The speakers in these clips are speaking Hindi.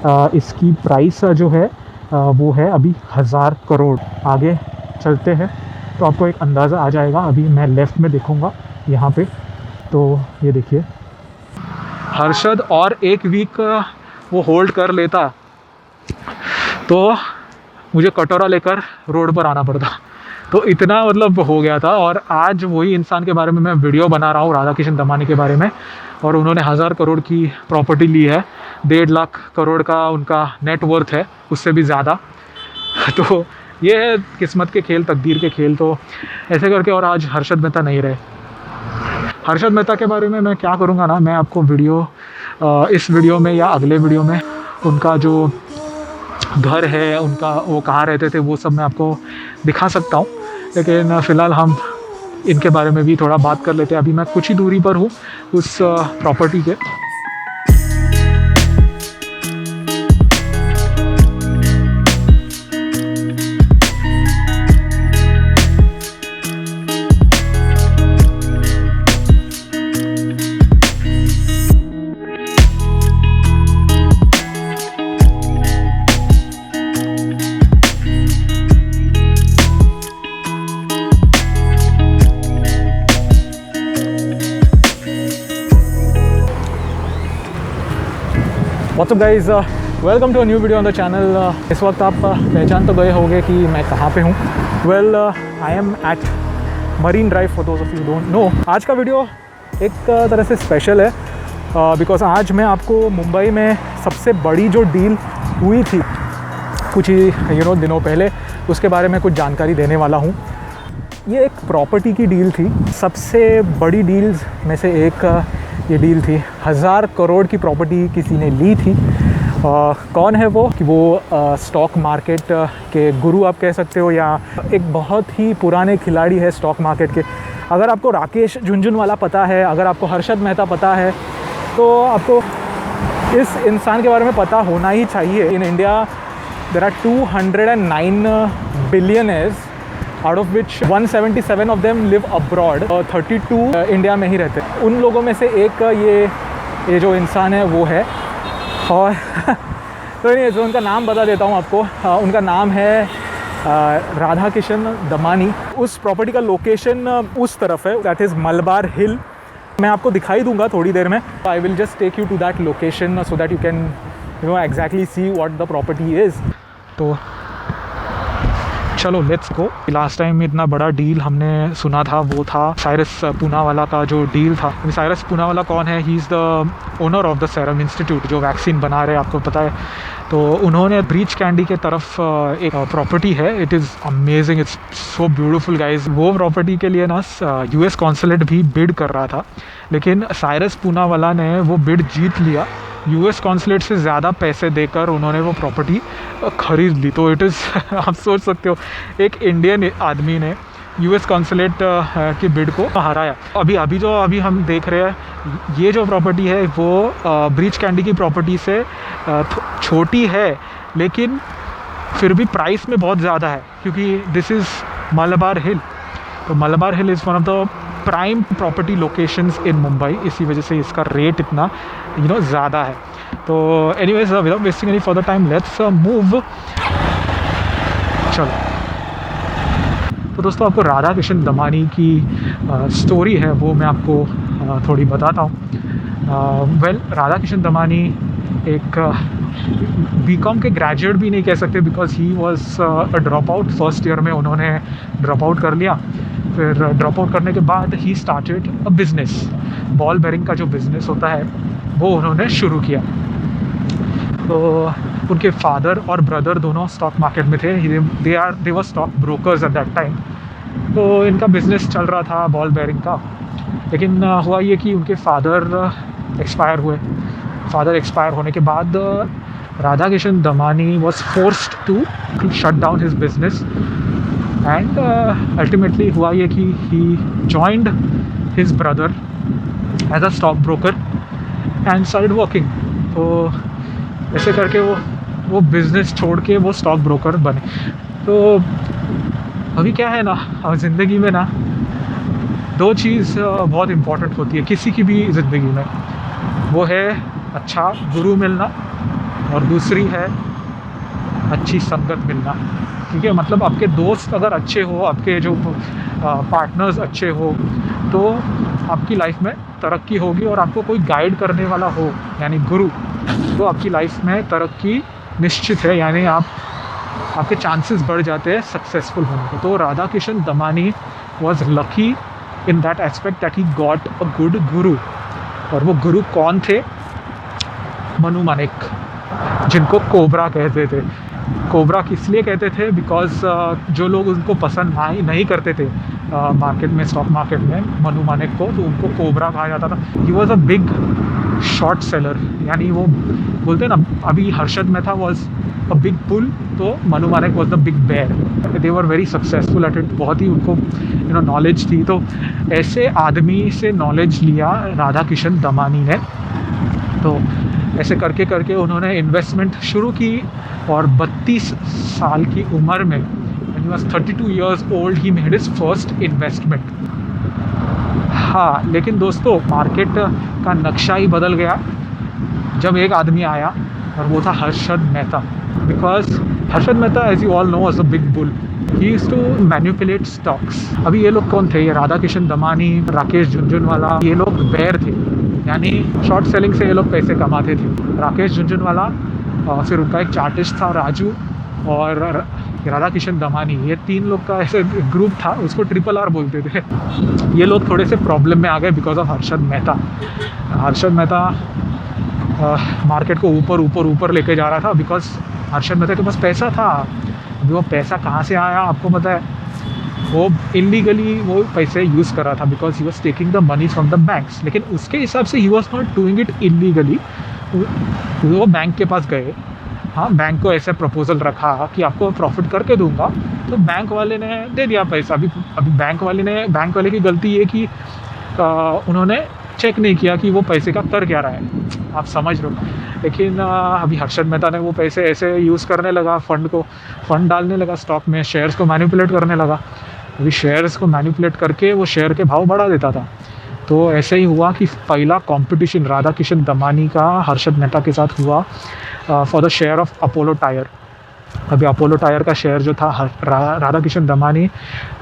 इसकी प्राइस जो है वो है अभी 1000 करोड़। आगे चलते हैं तो आपको एक अंदाज़ा आ जाएगा। अभी मैं लेफ़्ट में देखूँगा यहाँ पे, तो ये देखिए हर्षद और एक वीक वो होल्ड कर लेता तो मुझे कटोरा लेकर रोड पर आना पड़ता। तो इतना मतलब हो गया था। और आज वही इंसान के बारे में मैं वीडियो बना रहा हूँ, राधा किशन दमानी के बारे में। और उन्होंने 1000 करोड़ की प्रॉपर्टी ली है, 1.5 लाख करोड़ का उनका नेट वर्थ है, उससे भी ज़्यादा। तो ये है किस्मत के खेल, तकदीर के खेल। तो ऐसे करके और आज हर्षद मेहता नहीं रहे। हर्षद मेहता के बारे में मैं क्या करूँगा ना, मैं आपको इस वीडियो में या अगले वीडियो में उनका जो घर है, उनका वो कहाँ रहते थे, वो सब मैं आपको दिखा सकता हूँ। लेकिन फ़िलहाल हम इनके बारे में भी थोड़ा बात कर लेते हैं। अभी मैं कुछ ही दूरी पर हूँ उस प्रॉपर्टी के। What's up guys, welcome to a new video on the channel. इस वक्त आप पहचान तो गए होंगे कि मैं कहाँ पे हूँ। Well, I am at Marine Drive for those of you don't know. आज का वीडियो एक तरह से स्पेशल है बिकॉज आज मैं आपको मुंबई में सबसे बड़ी जो डील हुई थी कुछ ही दिनों पहले, उसके बारे में कुछ जानकारी देने वाला हूँ। ये एक प्रॉपर्टी की डील थी, सबसे बड़ी डील्स में से एक ये डील थी। 1000 करोड़ की प्रॉपर्टी किसी ने ली थी। कौन है वो? कि वो स्टॉक मार्केट के गुरु आप कह सकते हो, या एक बहुत ही पुराने खिलाड़ी है स्टॉक मार्केट के। अगर आपको राकेश झुनझुनवाला पता है, अगर आपको हर्षद मेहता पता है, तो आपको इस इंसान के बारे में पता होना ही चाहिए। In India there are 209 billionaires, out of which 177 of them live abroad और 32 इंडिया में ही रहते हैं। उन लोगों में से एक ये जो इंसान है वो है। और तो नहीं, जो उनका नाम बता देता हूँ आपको। उनका नाम है राधा किशन दमानी। उस प्रॉपर्टी का लोकेशन उस तरफ है, दैट इज़ मलबार हिल। मैं आपको दिखाई दूंगा थोड़ी देर में। I will just take you to that location so that you can exactly see what the property is. तो चलो लेट्स गो। लास्ट टाइम इतना बड़ा डील हमने सुना था वो था साइरस पूनावाला का जो डील था। साइरस पूनावाला कौन है? He is the owner of the serum institute, जो वैक्सीन बना रहे हैं, आपको पता है। तो उन्होंने ब्रीच कैंडी के तरफ एक प्रॉपर्टी है, it is amazing, it's so beautiful guys. वो प्रॉपर्टी के लिए ना US कॉन्सुलेट भी बिड कर रहा था, लेकिन साइरस पूनावाला ने वो बिड जीत लिया। US कॉन्सुलेट से ज़्यादा पैसे देकर उन्होंने वो प्रॉपर्टी ख़रीद ली। तो इट इज़ आप सोच सकते हो, एक इंडियन आदमी ने US कॉन्सुलेट की बिड को हराया। अभी जो हम देख रहे हैं, ये जो प्रॉपर्टी है वो ब्रीच कैंडी की प्रॉपर्टी से छोटी है, लेकिन फिर भी प्राइस में बहुत ज़्यादा है, क्योंकि दिस इज़ मलबार हिल। तो Malabar Hill is one of the prime property locations in Mumbai, इसी वजह से इसका रेट इतना ज़्यादा है। तो anyways, without wasting any further time, let's move. चलो, तो दोस्तों आपको राधा किशन दमानी की स्टोरी है वो मैं आपको थोड़ी बताता हूँ। वेल, राधा किशन दमानी एक BCom के ग्रेजुएट भी नहीं कह सकते, because he was a drop out. First year में उन्होंने ड्रॉप आउट कर लिया। फिर ड्रॉप आउट करने के बाद ही started a business. Ball bearing का जो बिज़नेस होता है वो उन्होंने शुरू किया। तो उनके फादर और ब्रदर दोनों स्टॉक मार्केट में थे। They were stock brokers at that time. तो इनका बिज़नेस चल रहा था बॉल बेरिंग का। लेकिन हुआ ये कि उनके फादर एक्सपायर हुए। फादर एक्सपायर होने के बाद Radha Kishan Damani was forced to shut down his business, and ultimately हुआ ये कि he joined his brother as a stock broker and started working. तो ऐसे करके वो बिज़नेस छोड़ के वो स्टॉक ब्रोकर बने। तो अभी क्या है ना, ज़िंदगी में ना दो चीज़ बहुत इम्पॉर्टेंट होती है किसी की भी ज़िंदगी में। वो है अच्छा गुरु मिलना और दूसरी है अच्छी संगत मिलना। ठीक है, मतलब आपके दोस्त अगर अच्छे हो, आपके जो पार्टनर्स अच्छे हो, तो आपकी लाइफ में तरक्की होगी, और आपको कोई गाइड करने वाला हो यानी गुरु, तो आपकी लाइफ में तरक्की निश्चित है, यानी आपके चांसेस बढ़ जाते हैं सक्सेसफुल होने के। तो Radha Kishan Damani was lucky in that aspect that he got a good गुरु। और वो गुरु कौन थे? मनु मानेक, जिनको कोबरा कहते थे। कोबरा किस लिए कहते थे? बिकॉज जो लोग उनको पसंद नहीं करते थे मार्केट में, स्टॉक मार्केट में, मनु मानेक को, तो उनको कोबरा कहा जाता था। He was a big short seller, यानी वो बोलते हैं ना, अभी Harshad Mehta was a big bull, तो Manu Manek was the big bear. They were very successful at it, बहुत ही उनको नॉलेज थी। तो ऐसे आदमी से नॉलेज लिया राधा किशन दमानी ने। तो ऐसे करके करके उन्होंने इन्वेस्टमेंट शुरू की, और 32 साल की उम्र में, when he was 32 years old, he made his first investment। हाँ, लेकिन दोस्तों मार्केट का नक्शा ही बदल गया जब एक आदमी आया, और वो था Harshad Mehta. Because Harshad Mehta, as you all know, was a big bull. He used to manipulate stocks. अभी ये लोग कौन थे? ये राधा किशन दमानी, राकेश झुनझुनवाला, ये लोग बेयर थे, यानी शॉर्ट सेलिंग से ये लोग पैसे कमाते थे। राकेश झुनझुनवाला, फिर उनका एक चार्टिस्ट था राजू, और राधा किशन दमानी, ये 3 लोग का ऐसे ग्रुप था, उसको ट्रिपल आर बोलते थे। ये लोग थोड़े से प्रॉब्लम में आ गए because of Harshad Mehta. Harshad Mehta market को ऊपर ऊपर ऊपर लेके जा रहा था, बिकॉज हर्षद मेहता के पास पैसा था। अभी वो पैसा कहाँ से आया आपको पता है? वो इलीगली वो पैसे यूज़ कर रहा था, because he was taking the money from the banks. लेकिन उसके हिसाब से he was not doing it illegally. वो बैंक के पास गए, हाँ, बैंक को ऐसे प्रपोजल रखा कि आपको प्रॉफिट करके दूंगा, तो बैंक वाले ने दे दिया पैसा। अभी बैंक वाले की गलती ये कि उन्होंने चेक नहीं किया कि वो पैसे का कर क्या रहा है, आप समझ लो। लेकिन अभी हर्षद मेहता ने वो पैसे ऐसे यूज़ करने लगा, फंड डालने लगा स्टॉक में, शेयर्स को मैनिपुलेट करने लगा। अभी शेयर्स को मैनिपुलेट करके वो शेयर के भाव बढ़ा देता था। तो ऐसे ही हुआ कि पहला कंपटीशन राधा किशन दमानी का हर्षद मेहता के साथ हुआ for the share of Apollo tyre. अभी अपोलो टायर का शेयर जो था, Radha Kishan Damani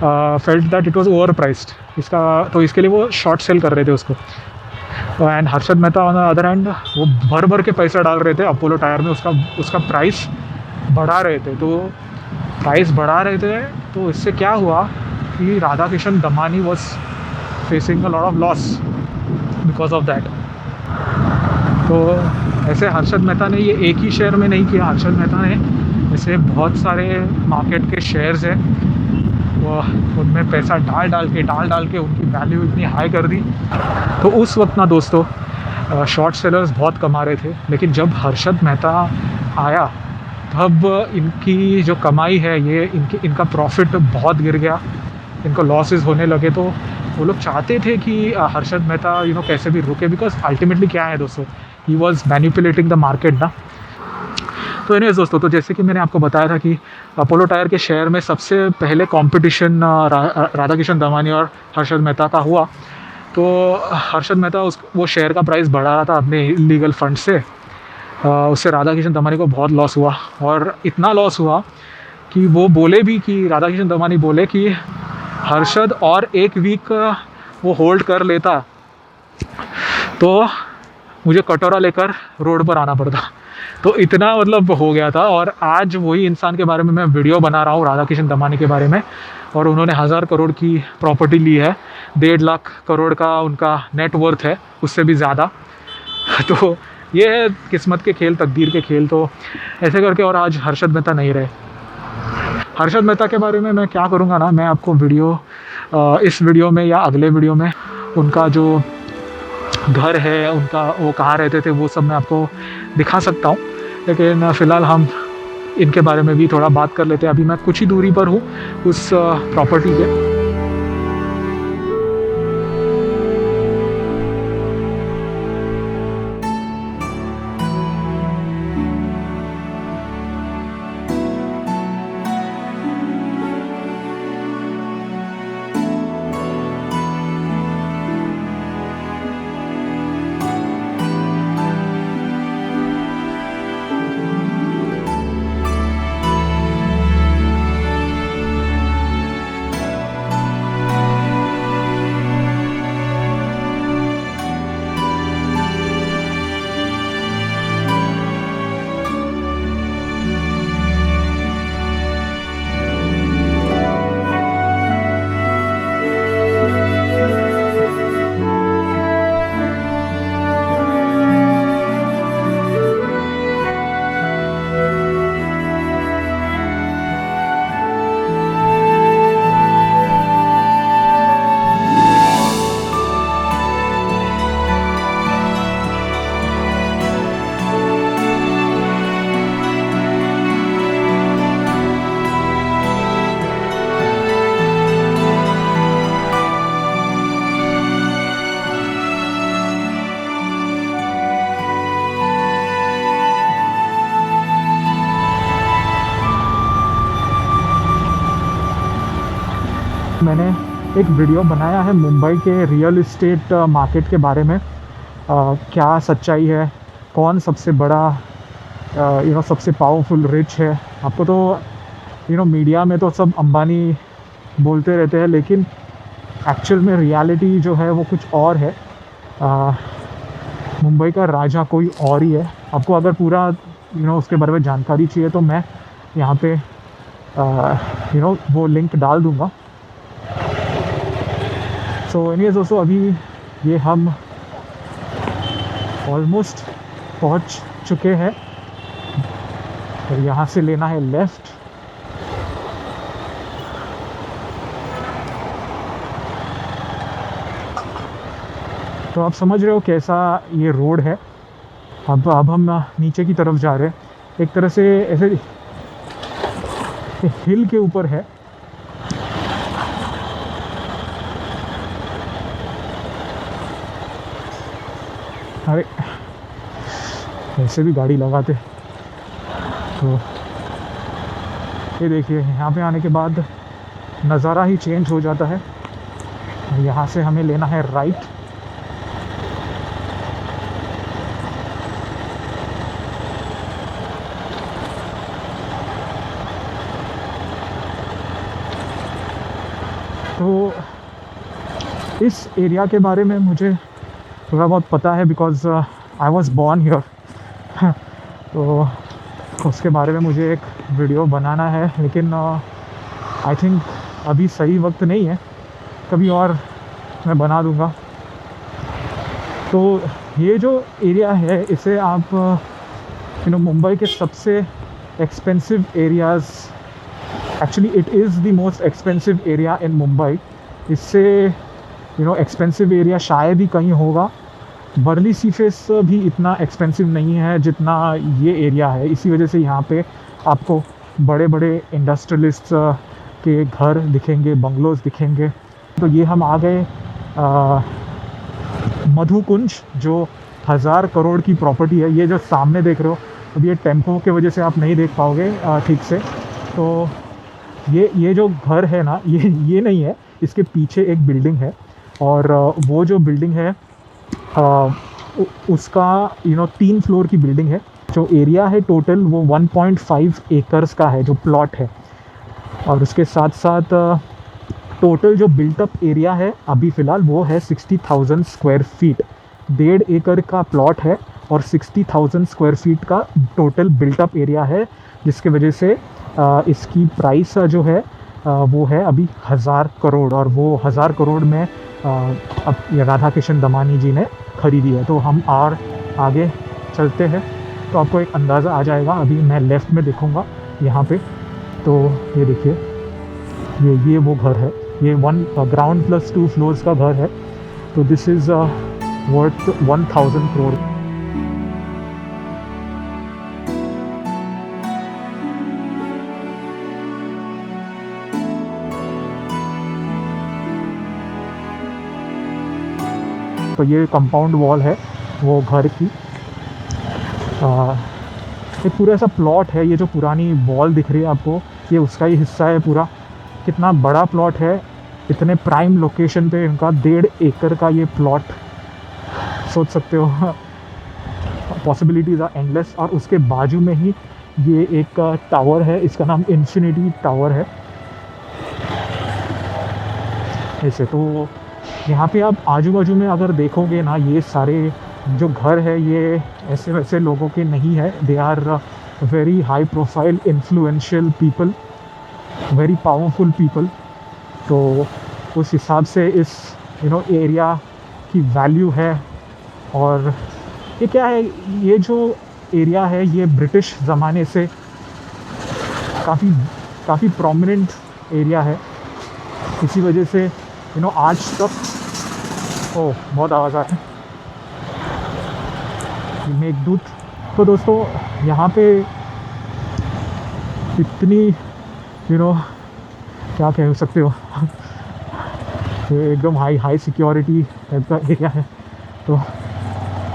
felt that it was over priced, इसके लिए वो शॉर्ट सेल कर रहे थे उसको। And Harshad Mehta on the other hand, वो भर भर के पैसा डाल रहे थे अपोलो टायर में, उसका प्राइस बढ़ा रहे थे। तो इससे क्या हुआ कि Radha Kishan Damani was facing a lot of loss because of that. तो ऐसे हर्षद मेहता ने ये एक ही शेयर में नहीं किया, हर्षद मेहता ने ऐसे बहुत सारे मार्केट के शेयर्स हैं, वो उनमें पैसा डाल डाल के उनकी वैल्यू इतनी हाई कर दी। तो उस वक्त ना दोस्तों शॉर्ट सेलर्स बहुत कमा रहे थे, लेकिन जब हर्षद मेहता आया तब इनकी जो कमाई है, ये इनका प्रॉफिट बहुत गिर गया, इनको लॉसेस होने लगे। तो वो लोग चाहते थे कि हर्षद मेहता कैसे भी रुके, बिकॉज अल्टीमेटली क्या है दोस्तों, he was manipulating the market ना। तो एनीवेज दोस्तों, तो जैसे कि मैंने आपको बताया था कि अपोलो टायर के शेयर में सबसे पहले कंपटीशन राधा किशन दमानी और हर्षद मेहता का हुआ। तो हर्षद मेहता वो शेयर का प्राइस बढ़ा रहा था अपने इलीगल फंड से, उससे राधा किशन दमानी को बहुत लॉस हुआ। और इतना लॉस हुआ कि वो बोले भी कि राधा किशन दमानी बोले कि हर्षद और एक वीक वो होल्ड कर लेता तो मुझे कटोरा लेकर रोड पर आना पड़ता। तो इतना मतलब हो गया था। और आज वही इंसान के बारे में मैं वीडियो बना रहा हूँ, राधा किशन दमानी के बारे में। और उन्होंने 1000 करोड़ की प्रॉपर्टी ली है, 1.5 लाख करोड़ का उनका नेट वर्थ है, उससे भी ज़्यादा। तो ये है किस्मत के खेल, तकदीर के खेल। तो ऐसे करके और आज हर्षद मेहता नहीं रहे। हर्षद मेहता के बारे में मैं क्या करूँगा ना, मैं आपको इस वीडियो में या अगले वीडियो में उनका जो घर है, उनका वो कहाँ रहते थे, वो सब मैं आपको दिखा सकता हूँ। लेकिन फ़िलहाल हम इनके बारे में भी थोड़ा बात कर लेते हैं। अभी मैं कुछ ही दूरी पर हूँ उस प्रॉपर्टी के। मैंने एक वीडियो बनाया है मुंबई के रियल इस्टेट मार्केट के बारे में। क्या सच्चाई है, कौन सबसे बड़ा सबसे पावरफुल रिच है। आपको तो मीडिया में तो सब अंबानी बोलते रहते हैं, लेकिन एक्चुअल में रियलिटी जो है वो कुछ और है। मुंबई का राजा कोई और ही है। आपको अगर पूरा उसके बारे में जानकारी चाहिए तो मैं यहाँ पे वो लिंक डाल दूँगा। सो एनीवेज दोस्तों, अभी ये हम ऑलमोस्ट पहुँच चुके हैं और यहाँ से लेना है लेफ़्ट। तो आप समझ रहे हो कैसा ये रोड है। अब हम नीचे की तरफ जा रहे हैं, एक तरह से ऐसे हिल के ऊपर है। अरे ऐसे भी गाड़ी लगाते। तो ये देखिए, यहाँ पे आने के बाद नज़ारा ही चेंज हो जाता है। यहाँ से हमें लेना है राइट। तो इस एरिया के बारे में मुझे थोड़ा बहुत पता है, because I was born here. तो उसके बारे में मुझे एक वीडियो बनाना है, लेकिन आई थिंक अभी सही वक्त नहीं है, कभी और मैं बना दूंगा। तो ये जो एरिया है, इसे आप मुंबई के सबसे expensive areas, actually it is the most expensive area in Mumbai. इससे एक्सपेंसिव एरिया शायद ही कहीं होगा। वर्ली सीफेस भी इतना एक्सपेंसिव नहीं है जितना ये एरिया है। इसी वजह से यहाँ पे आपको बड़े बड़े इंडस्ट्रियलिस्ट के घर दिखेंगे, बंगलोज़ दिखेंगे। तो ये हम आ गए मधुकुंज, जो 1000 करोड़ की प्रॉपर्टी है। ये जो सामने देख रहे हो, अब ये टेम्पो के वजह से आप नहीं देख पाओगे ठीक से। तो ये जो घर है ना, ये नहीं है, इसके पीछे एक बिल्डिंग है। और वो जो बिल्डिंग है उसका 3 फ्लोर की बिल्डिंग है। जो एरिया है टोटल वो 1.5 एकर्स का है, जो प्लॉट है। और उसके साथ साथ टोटल जो बिल्टअप एरिया है अभी फ़िलहाल वो है 60,000 स्क्वायर फीट। 1.5 एकड़ का प्लॉट है और 60,000 स्क्वायर फीट का टोटल बिल्टअप एरिया है, जिसके वजह से इसकी प्राइस जो है वो है अभी 1000 करोड़। और वो 1000 करोड़ में अब राधा किशन दमानी जी ने ख़रीदी है। तो हम और आगे चलते हैं तो आपको एक अंदाज़ा आ जाएगा। अभी मैं लेफ़्ट में देखूँगा यहाँ पे, तो ये देखिए, ये वो घर है। ये ग्राउंड प्लस 2 फ्लोर्स का घर है। तो दिस इज़ वर्थ 1000 करोड़। तो ये कंपाउंड वॉल है वो घर की। एक पूरा ऐसा प्लॉट है। ये जो पुरानी वॉल दिख रही है आपको, ये उसका ही हिस्सा है पूरा। कितना बड़ा प्लॉट है, इतने प्राइम लोकेशन पे इनका 1.5 एकड़ का ये प्लॉट। सोच सकते हो, पॉसिबिलिटीज़ आर एंडलेस। और उसके बाजू में ही ये एक टावर है, इसका नाम इन्फिनिटी टावर है। ऐसे तो यहाँ पे आप आजू बाजू में अगर देखोगे ना, ये सारे जो घर है ये ऐसे वैसे लोगों के नहीं है। They are very high profile, influential people, very powerful people. तो उस हिसाब से इस एरिया की वैल्यू है। और ये क्या है, ये जो एरिया है ये ब्रिटिश ज़माने से काफ़ी प्रोमिनेंट एरिया है। इसी वजह से आज तक बहुत आवाज़ आ रहा है, मेघदूत। तो दोस्तों यहाँ पे इतनी क्या कह सकते हो, ये एकदम हाई सिक्योरिटी टाइप का एरिया है। तो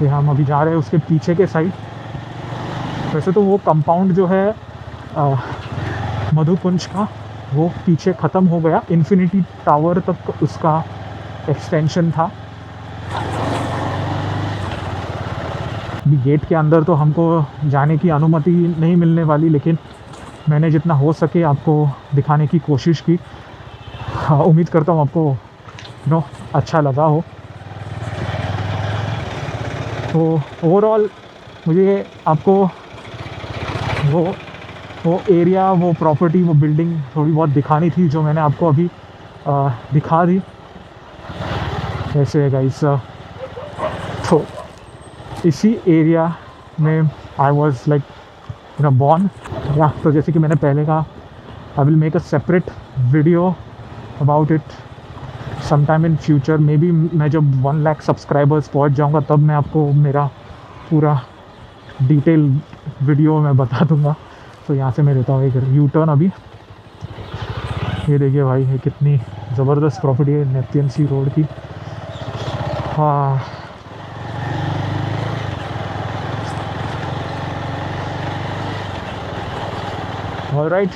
ये हम अभी जा रहे हैं उसके पीछे के साइड। वैसे तो वो कंपाउंड जो है मधुकुंज का, वो पीछे ख़त्म हो गया, इन्फिनिटी टावर तक उसका एक्सटेंशन था। अभी गेट के अंदर तो हमको जाने की अनुमति नहीं मिलने वाली, लेकिन मैंने जितना हो सके आपको दिखाने की कोशिश की। हाँ, उम्मीद करता हूँ आपको अच्छा लगा हो। तो ओवरऑल मुझे आपको वो वो एरिया, वो प्रॉपर्टी, वो बिल्डिंग थोड़ी बहुत दिखानी थी, जो मैंने आपको अभी दिखा दी। ऐसे है गाइस। तो इसी एरिया में आई वॉज लाइक बॉर्न। या तो जैसे कि मैंने पहले कहा, I will make a separate video about it sometime in future. May be मैं जब 1 लाख सब्सक्राइबर्स पहुंच जाऊंगा तब मैं आपको मेरा पूरा डिटेल वीडियो मैं बता दूंगा। तो यहाँ से मैं लेता हूँ एक यू टर्न अभी। ये देखिए भाई, ये कितनी ज़बरदस्त प्रॉपर्टी है नेपथियन सी रोड की। हाँ, ऑलराइट।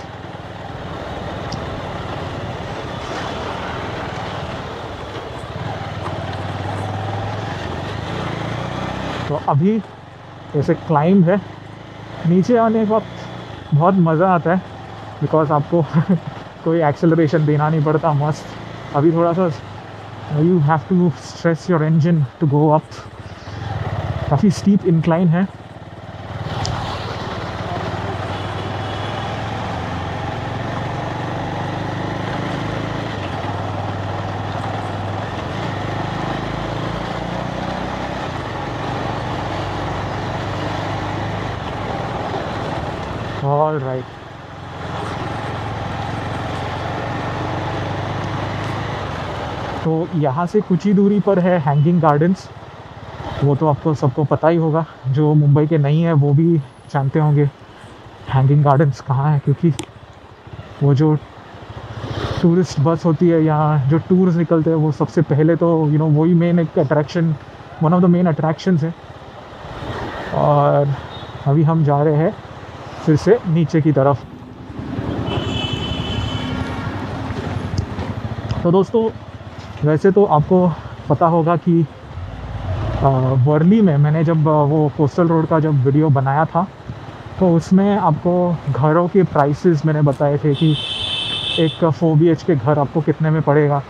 तो अभी ऐसे क्लाइंब है, नीचे आने के वक्त बहुत मज़ा आता है, बिकॉज आपको कोई एक्सेलरेशन देना नहीं पड़ता, मस्त। अभी थोड़ा सा you have to stress your engine to go up. काफ़ी स्टीप इंक्लाइन है। All right. तो यहाँ से कुछ ही दूरी पर है हैंगिंग गार्डन्स। वो तो आपको सबको पता ही होगा, जो मुंबई के नहीं है वो भी जानते होंगे हैंगिंग गार्डन्स कहाँ है, क्योंकि वो जो टूरिस्ट बस होती है या जो टूर्स निकलते हैं, वो सबसे पहले तो वही मेन एक attraction, one of the main attractions है। और अभी हम जा रहे हैं फिर से नीचे की तरफ। तो दोस्तों, वैसे तो आपको पता होगा कि वर्ली में मैंने जब वो कोस्टल रोड का जब वीडियो बनाया था, तो उसमें आपको घरों के प्राइसेस मैंने बताए थे कि एक 4 BHK घर आपको कितने में पड़ेगा।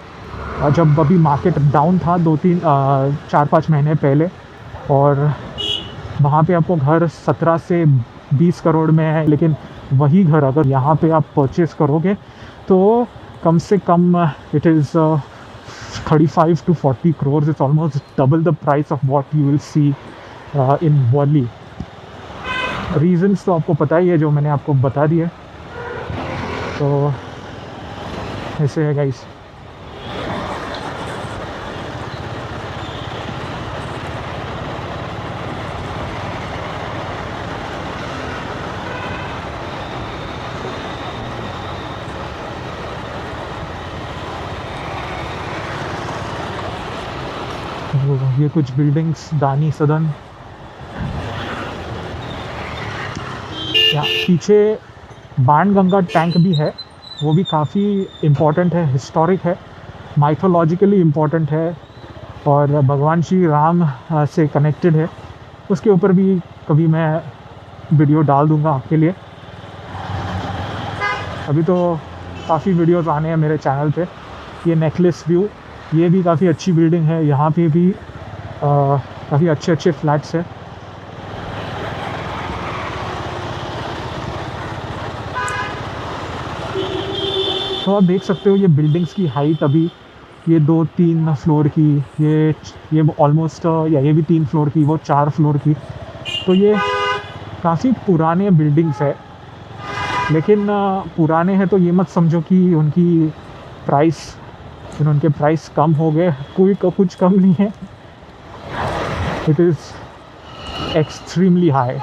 और जब अभी मार्केट डाउन था 4-5 महीने पहले, और वहाँ पे आपको घर 17 से 20 करोड़ में है, लेकिन वही घर अगर यहाँ पे आप परचेज़ करोगे तो कम से कम it is 35 to 40 crores. It's almost double the price of what you will see in Worli. Reasons तो आपको पता ही है, जो मैंने आपको बता दिए। तो ऐसे है गाइस। ये कुछ बिल्डिंग्स, दानी सदन। यहाँ पीछे बाणगंगा टैंक भी है, वो भी काफ़ी इम्पोर्टेंट है, हिस्टोरिक है, माइथोलॉजिकली इम्पोर्टेंट है, और भगवान श्री राम से कनेक्टेड है। उसके ऊपर भी कभी मैं वीडियो डाल दूँगा आपके लिए। अभी तो काफ़ी वीडियोस आने हैं मेरे चैनल पे। ये नेकलेस व्यू, ये भी काफ़ी अच्छी बिल्डिंग है। यहाँ पे भी काफ़ी अच्छे अच्छे फ्लैट्स हैं। तो आप देख सकते हो ये बिल्डिंग्स की हाइट, अभी ये 2-3 फ्लोर की, ये ऑलमोस्ट, या ये भी 3 फ्लोर की, वो 4 फ्लोर की। तो ये काफ़ी पुराने बिल्डिंग्स है, लेकिन पुराने हैं तो ये मत समझो कि उनकी उनके प्राइस कम हो गए। कुछ कम नहीं है, इट इज़ एक्सट्रीमली हाई,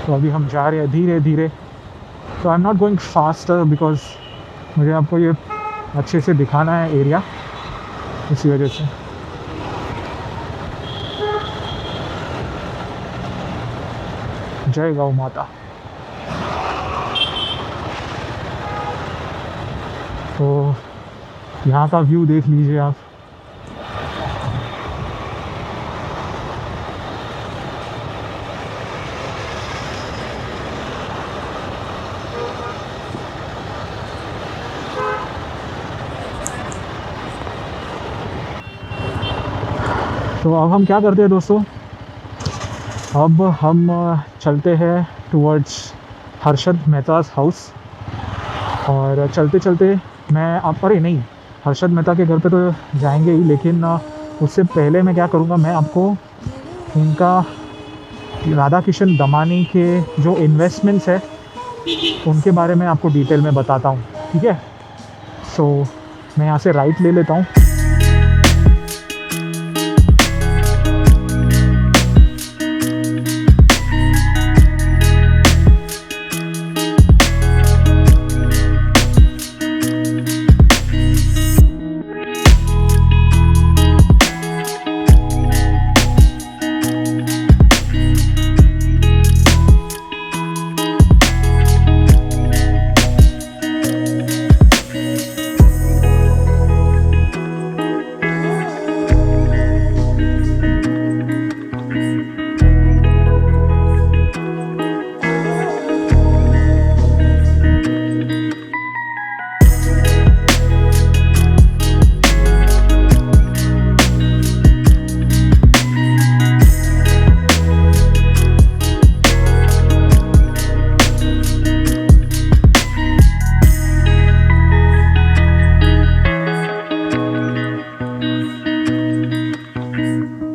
तो अभी हम जा रहे हैं धीरे धीरे। तो I am not going faster, because मुझे आपको ये अच्छे से दिखाना है एरिया, इसी वजह से। जय गौ माता। तो यहाँ का व्यू देख लीजिए आप। तो अब हम क्या करते हैं दोस्तों, अब हम चलते हैं टुवर्ड्स हर्षद मेहताज हाउस। और चलते चलते मैं आप, अरे नहीं, हर्षद मेहता के घर पे तो जाएंगे ही, लेकिन उससे पहले मैं क्या करूँगा, मैं आपको इनका राधा किशन दमानी के जो इन्वेस्टमेंट्स है उनके बारे में आपको डिटेल में बताता हूँ, ठीक है। सो मैं यहाँ से राइट ले लेता हूँ।